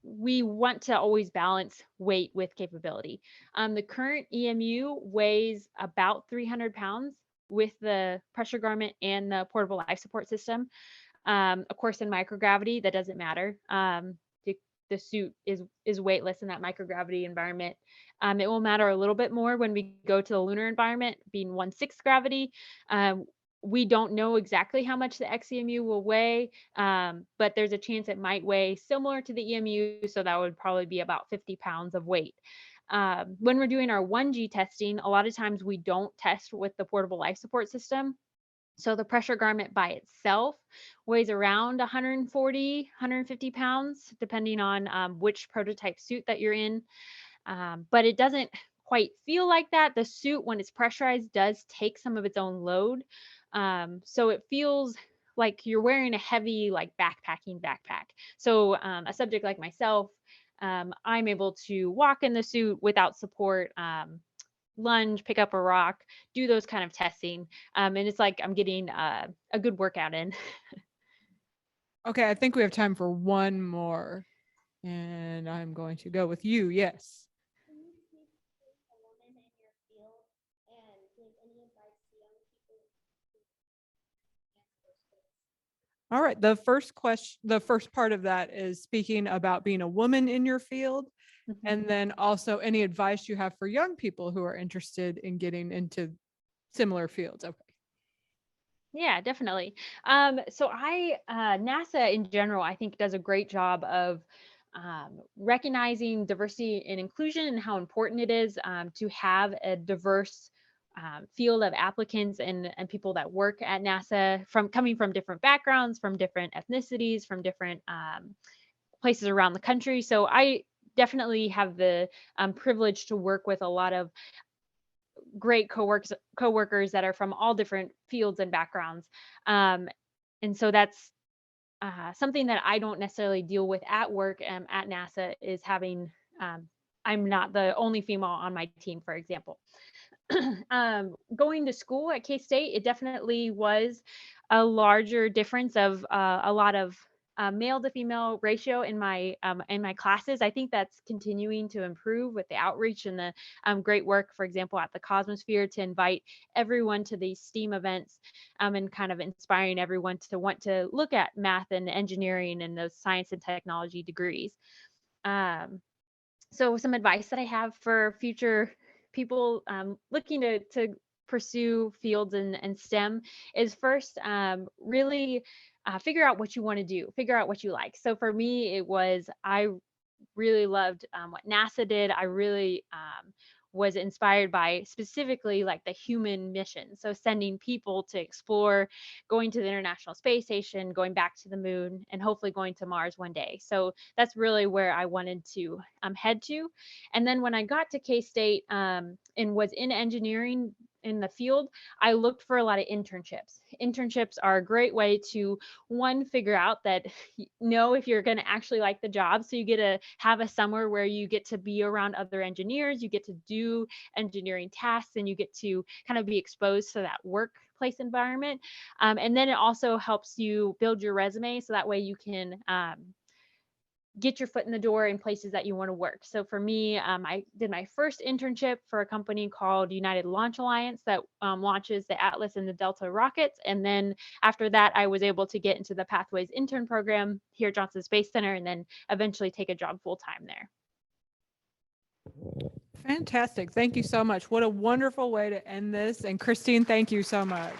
we want to always balance weight with capability. The current EMU weighs about 300 pounds with the pressure garment and the portable life support system. Of course, in microgravity, that doesn't matter. The suit is weightless in that microgravity environment. It will matter a little bit more when we go to the lunar environment, being 1/6 gravity. We don't know exactly how much the xEMU will weigh, but there's a chance it might weigh similar to the EMU, so that would probably be about 50 pounds of weight. When we're doing our 1G testing, a lot of times we don't test with the portable life support system. So the pressure garment by itself weighs around 140, 150 pounds, depending on which prototype suit that you're in. But it doesn't quite feel like that. The suit, when it's pressurized, does take some of its own load. So it feels like you're wearing a heavy, like backpacking backpack. So a subject like myself, I'm able to walk in the suit without support, lunge, pick up a rock, do those kind of testing. And it's like I'm getting a good workout in. Okay, I think we have time for one more. And I'm going to go with you. Yes. Can you speak to a woman in your field and give any advice to young people who answer those? All right. The first question, the first part of that is speaking about being a woman in your field. And then also any advice you have for young people who are interested in getting into similar fields. Okay. Yeah, definitely. NASA in general, I think, does a great job of recognizing diversity and inclusion and how important it is to have a diverse field of applicants and people that work at NASA from coming from different backgrounds, from different ethnicities, from different places around the country. So I definitely have the privilege to work with a lot of great coworkers that are from all different fields and backgrounds. And so that's something that I don't necessarily deal with at work at NASA is having, I'm not the only female on my team, for example. Going to school at K-State, it definitely was a larger difference of a lot of male to female ratio in my classes. I think that's continuing to improve with the outreach and the great work, for example, at the Cosmosphere to invite everyone to these STEAM events and kind of inspiring everyone to want to look at math and engineering and those science and technology degrees. So some advice that I have for future people looking to pursue fields in STEM is first really figure out what you want to do, figure out what you like. So for me, it was I really loved what NASA did. I really was inspired by specifically like the human mission. So sending people to explore, going to the International Space Station, going back to the moon, and hopefully going to Mars one day. So that's really where I wanted to head to. And then when I got to K-State and was in engineering in the field, I looked for a lot of internships. Internships are a great way to one figure out that know if you're going to actually like the job. So you get to have a summer where you get to be around other engineers, you get to do engineering tasks, and you get to kind of be exposed to that workplace environment. And then it also helps you build your resume so that way you can get your foot in the door in places that you want to work. So for me, I did my first internship for a company called United Launch Alliance that launches the Atlas and the Delta rockets. And then after that, I was able to get into the Pathways intern program here at Johnson Space Center and then eventually take a job full time there. Fantastic. Thank you so much. What a wonderful way to end this. And Kristine, thank you so much.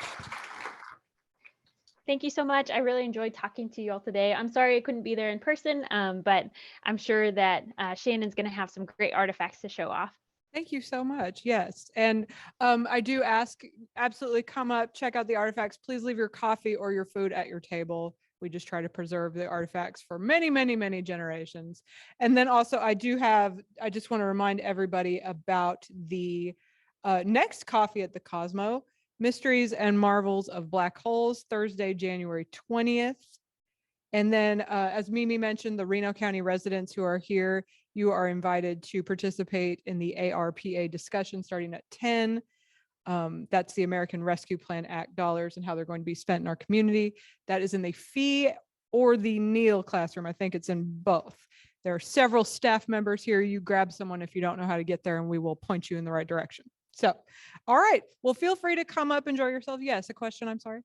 Thank you so much. I really enjoyed talking to you all today. I'm sorry I couldn't be there in person, but I'm sure that Shannon's going to have some great artifacts to show off. Thank you so much. Yes. And I do ask, absolutely come up, check out the artifacts. Please leave your coffee or your food at your table. We just try to preserve the artifacts for many, many, many generations. And then also I just want to remind everybody about the next coffee at the Cosmo, Mysteries and Marvels of Black Holes, Thursday, January 20th. And then as Mimi mentioned, the Reno County residents who are here, you are invited to participate in the ARPA discussion starting at 10. That's the American Rescue Plan Act dollars and how they're going to be spent in our community. That is in the Fee or the Neal classroom. I think it's in both. There are several staff members here. You grab someone if you don't know how to get there and we will point you in the right direction. So, all right. Well, feel free to come up, enjoy yourself. Yes, a question, I'm sorry.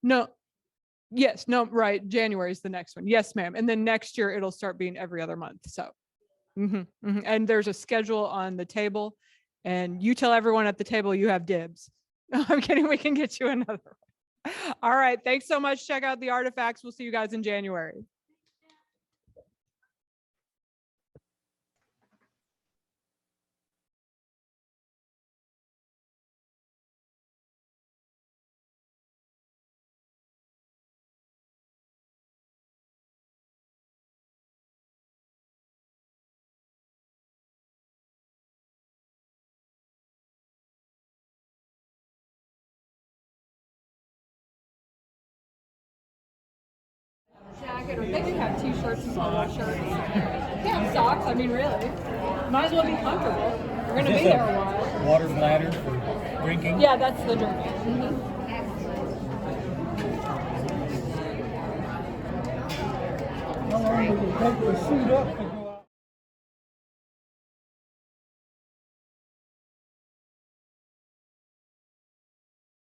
No. Yes, no, right. January is the next one. Yes, ma'am. And then next year it'll start being every other month. So, and there's a schedule on the table and you tell everyone at the table you have dibs. No, I'm kidding. We can get you another one. All right. Thanks so much. Check out the artifacts. We'll see you guys in January. Jacket, or they do have t-shirts and polo shirts. Yeah, socks. I mean, really, might as well be comfortable. We're gonna be there a while. Water bladder for drinking. Yeah, that's the drinking. How long would it take to suit up to go